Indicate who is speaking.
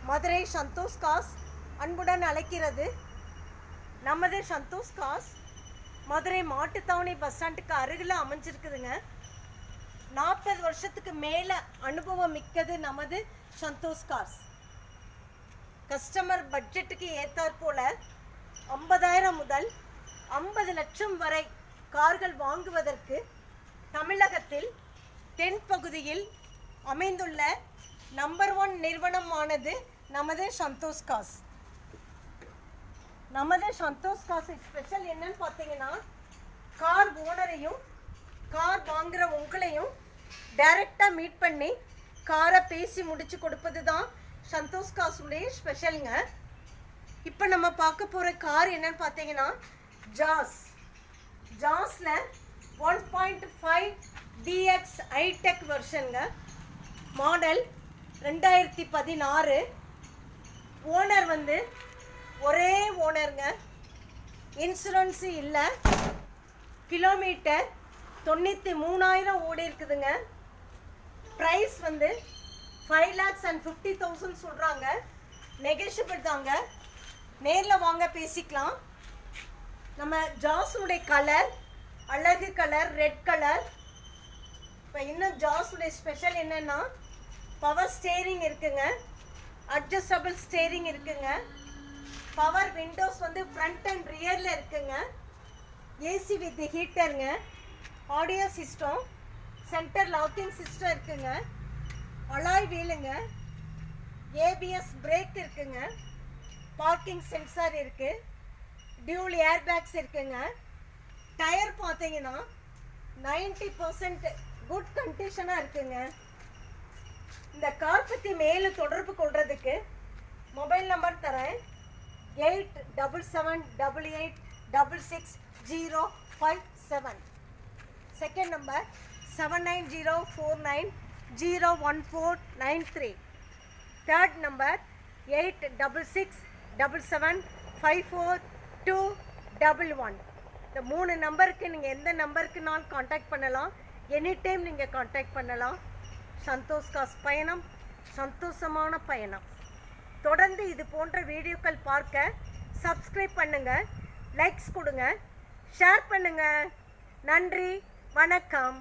Speaker 1: Madurai Santhosh cos அன்புடன் அழைக்கிறது. நமது சந்தோஷ் காஸ் மதுரை மாட்டுத்தாவணி பஸ் ஸ்டாண்டுக்கு அருகில் அமைஞ்சிருக்குதுங்க. 40 வருஷத்துக்கு மேலே அனுபவம் மிக்கது நமது சந்தோஷ் காஸ். கஸ்டமர் பட்ஜெட்டுக்கு ஏற்றாற் போல 50,000 முதல் 50 லட்சம் வரை கார்கள் வாங்குவதற்கு தமிழகத்தில் தென்பகுதியில் அமைந்துள்ள நம்பர் 1 நிறுவனமானது நமது சந்தோஷ் காஸ். நமது சந்தோஷ் காஸ் ஸ்பெஷல் என்னன்னு பார்த்தீங்கன்னா, கார் ஓனரையும் கார் வாங்குகிற உங்களையும் டைரெக்டாக மீட் பண்ணி காரை பேசி முடித்து கொடுப்பது தான் சந்தோஷ் காஸுடைய ஸ்பெஷலுங்க. இப்போ நம்ம பார்க்க போகிற கார் என்னன்னு பார்த்தீங்கன்னா, ஜாஸில் 1.5 DX ஹைடெக் வெர்ஷனுங்க. மாடல் 2016. ஓனர் ஒரே ஓனருங்க. இன்சூரன்ஸு இல்லை. கிலோமீட்டர் 93,000 ஓடி இருக்குதுங்க. ப்ரைஸ் 5,50,000 சொல்கிறாங்க. நெகோஷியபிள் தாங்க. நேரில் வாங்க பேசிக்கலாம். நம்ம ஜாஸுடைய கலர் அழகு கலர், ரெட் கலர். இப்போ இன்னும் ஜாஸுடைய ஸ்பெஷல் என்னென்னா, பவர் ஸ்டேரிங் இருக்குங்க, அட்ஜஸ்டபிள் ஸ்டேரிங் இருக்குங்க, பவர் விண்டோஸ் ஃப்ரண்ட் அண்ட் ரியரில் இருக்குங்க, ஏசி வித் ஹீட்டருங்க, audio system, centre locking system இருக்குங்க, அலாய் வீலுங்க, ஏபிஎஸ் பிரேக் இருக்குங்க, பார்க்கிங் சென்சார் இருக்குது, டியூல் ஏர் பேக்ஸ் இருக்குங்க. டயர் பார்த்தீங்கன்னா 90% குட் கண்டிஷனாக இருக்குங்க. இந்த கார் பற்றி மேலும் தொடர்பு கொள்றதுக்கு மொபைல் நம்பர் தரேன். 8778866057. Second number 7904901493. Third number 8667754211. இந்த 3 நம்பருக்கு நீங்கள் எந்த நம்பருக்குனாலும் காண்டாக்ட் பண்ணலாம். எனி டைம் நீங்கள் காண்டாக்ட் பண்ணலாம். சந்தோஷ் காஸ் பயணம் சந்தோஷமான பயணம். தொடர்ந்து இது போன்ற வீடியோக்கள் பார்க்க சப்ஸ்கிரைப் பண்ணுங்கள், லைக்ஸ் கொடுங்க, ஷேர் பண்ணுங்கள். நன்றி, வணக்கம்.